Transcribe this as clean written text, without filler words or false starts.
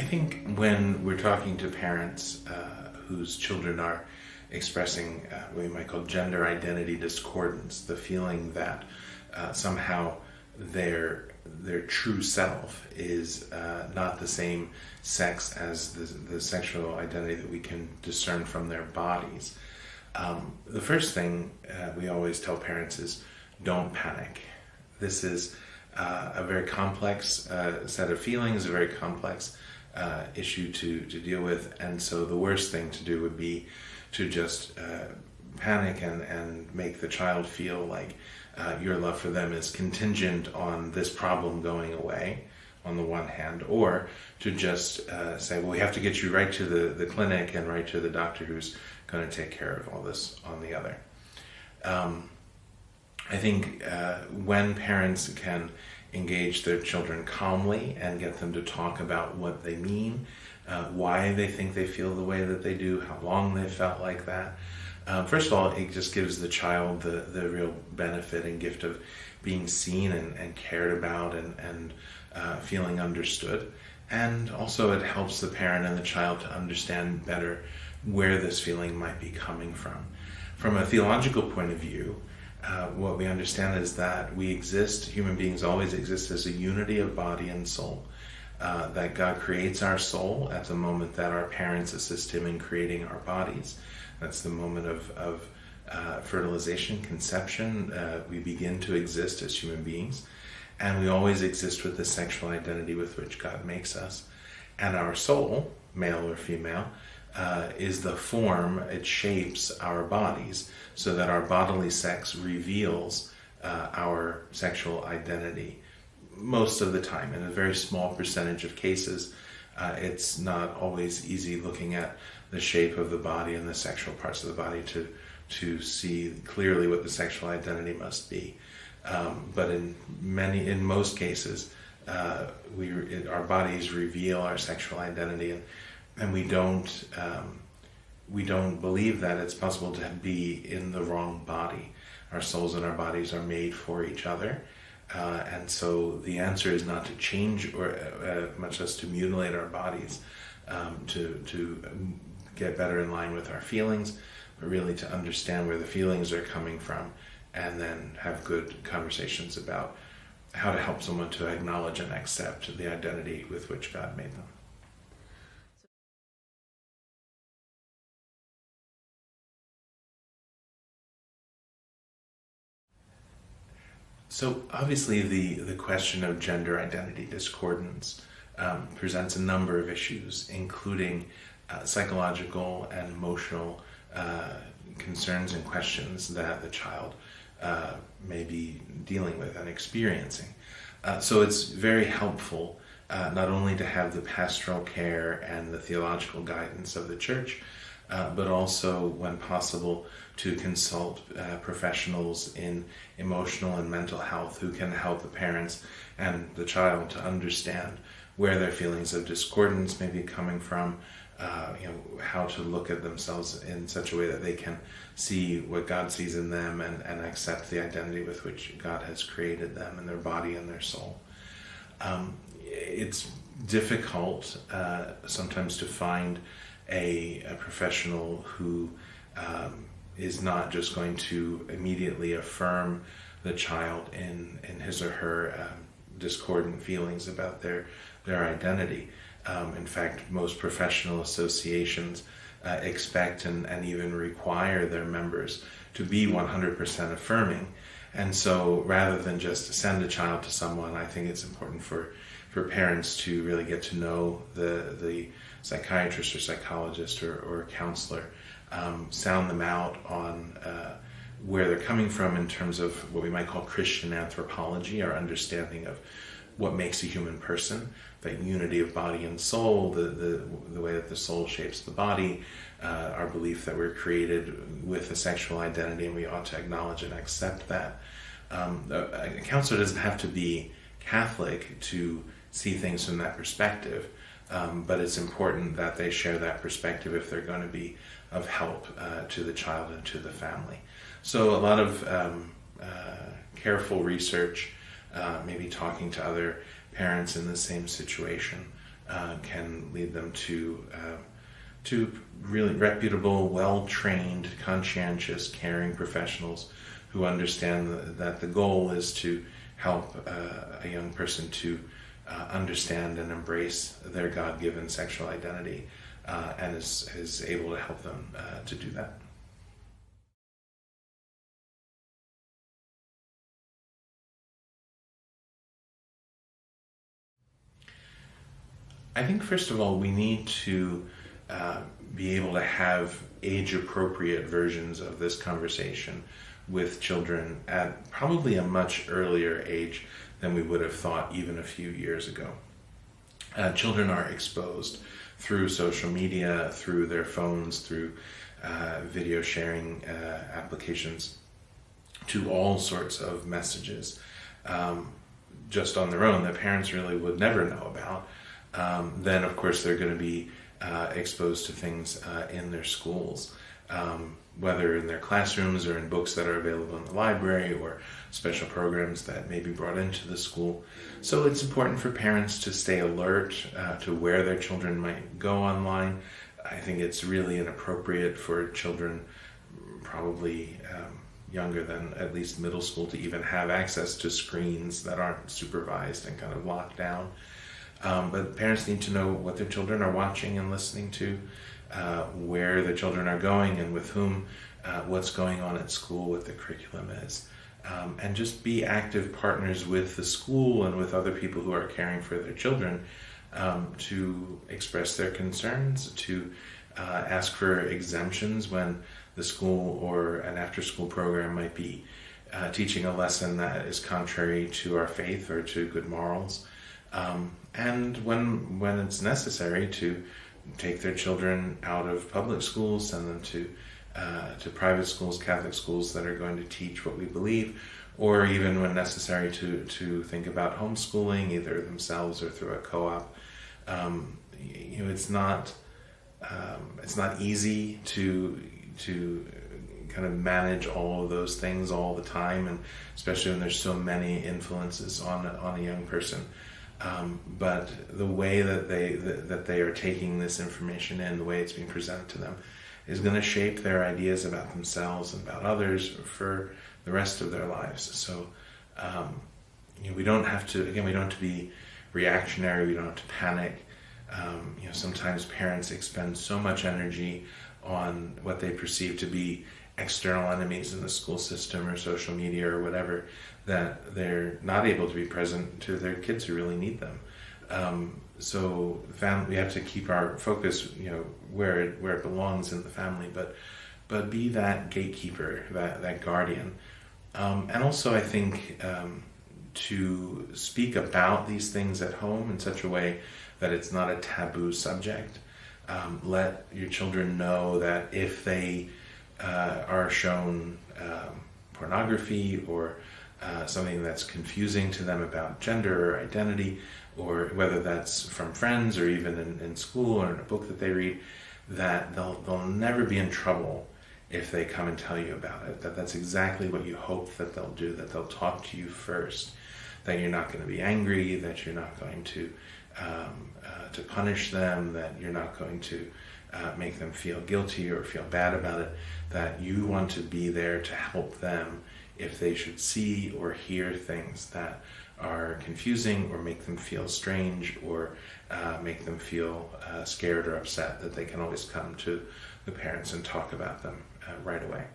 think when we're talking to parents whose children are expressing what we might call gender identity discordance, the feeling that somehow their true self is not the same sex as the sexual identity that we can discern from their bodies. The first thing we always tell parents is don't panic. This is a very complex set of feelings, a very complex issue to deal with, and so the worst thing to do would be to just panic and make the child feel like your love for them is contingent on this problem going away, on the one hand, or to just say, well, we have to get you right to the clinic and right to the doctor who's going to take care of all this on the other. I think when parents can engage their children calmly and get them to talk about what they mean, why they think they feel the way that they do, how long they felt like that. First of all, it just gives the child the real benefit and gift of being seen and cared about and feeling understood. And also it helps the parent and the child to understand better where this feeling might be coming from. From a theological point of view, what we understand is that we exist, human beings always exist as a unity of body and soul. That God creates our soul at the moment that our parents assist Him in creating our bodies. That's the moment of fertilization, conception. We begin to exist as human beings, and we always exist with the sexual identity with which God makes us. And our soul, male or female, is the form, it shapes our bodies so that our bodily sex reveals our sexual identity. Most of the time, in a very small percentage of cases, it's not always easy looking at the shape of the body and the sexual parts of the body to see clearly what the sexual identity must be. But in most cases, our bodies reveal our sexual identity, and we don't believe that it's possible to be in the wrong body. Our souls and our bodies are made for each other. And so the answer is not to change or much less to mutilate our bodies to get better in line with our feelings, but really to understand where the feelings are coming from and then have good conversations about how to help someone to acknowledge and accept the identity with which God made them. So obviously the question of gender identity discordance presents a number of issues, including psychological and emotional concerns and questions that the child may be dealing with and experiencing. So it's very helpful not only to have the pastoral care and the theological guidance of the Church, but also, when possible, to consult professionals in emotional and mental health who can help the parents and the child to understand where their feelings of discordance may be coming from, how to look at themselves in such a way that they can see what God sees in them and accept the identity with which God has created them and their body and their soul. It's difficult sometimes to find a professional who is not just going to immediately affirm the child in his or her discordant feelings about their identity. In fact, most professional associations expect and even require their members to be 100% affirming. And so rather than just send a child to someone, I think it's important for parents to really get to know the psychiatrist or psychologist or counselor, sound them out on where they're coming from in terms of what we might call Christian anthropology, our understanding of what makes a human person, that unity of body and soul, the way that the soul shapes the body, our belief that we're created with a sexual identity and we ought to acknowledge and accept that. A counselor doesn't have to be Catholic to see things from that perspective, but it's important that they share that perspective if they're going to be of help to the child and to the family. So a lot of careful research, maybe talking to other parents in the same situation, can lead them to really reputable, well-trained, conscientious, caring professionals who understand that the goal is to help a young person to understand and embrace their God-given sexual identity, and is able to help them to do that. I think, first of all, we need to be able to have age-appropriate versions of this conversation with children at probably a much earlier age than we would have thought even a few years ago. Children are exposed through social media, through their phones, through video sharing applications, to all sorts of messages just on their own that parents really would never know about. Then, of course, they're going to be exposed to things in their schools, whether in their classrooms or in books that are available in the library or special programs that may be brought into the school. So it's important for parents to stay alert to where their children might go online. I think it's really inappropriate for children probably younger than at least middle school to even have access to screens that aren't supervised and kind of locked down. But parents need to know what their children are watching and listening to, where the children are going and with whom, what's going on at school, what the curriculum is, and just be active partners with the school and with other people who are caring for their children, to express their concerns, to ask for exemptions when the school or an after-school program might be teaching a lesson that is contrary to our faith or to good morals, and when it's necessary, to take their children out of public schools, send them to private schools, Catholic schools that are going to teach what we believe, or even when necessary to think about homeschooling, either themselves or through a co-op. It's not easy to kind of manage all of those things all the time, and especially when there's so many influences on a young person. But the way that they are taking this information in, the way it's being presented to them, is going to shape their ideas about themselves and about others for the rest of their lives. So we don't have to be reactionary. We don't have to panic. Sometimes parents expend so much energy on what they perceive to be external enemies in the school system or social media or whatever, that they're not able to be present to their kids who really need them. So we have to keep our focus, where it belongs in the family, but be that gatekeeper, that guardian. And also, I think, to speak about these things at home in such a way that it's not a taboo subject. Let your children know that if they are shown pornography or something that's confusing to them about gender or identity, or whether that's from friends or even in school or in a book that they read, that they'll never be in trouble if they come and tell you about it. That's exactly what you hope that they'll do, that they'll talk to you first, that you're not going to be angry, that you're not going to punish them, that you're not going to make them feel guilty or feel bad about it, that you want to be there to help them if they should see or hear things that are confusing or make them feel strange or make them feel scared or upset, that they can always come to the parents and talk about them right away.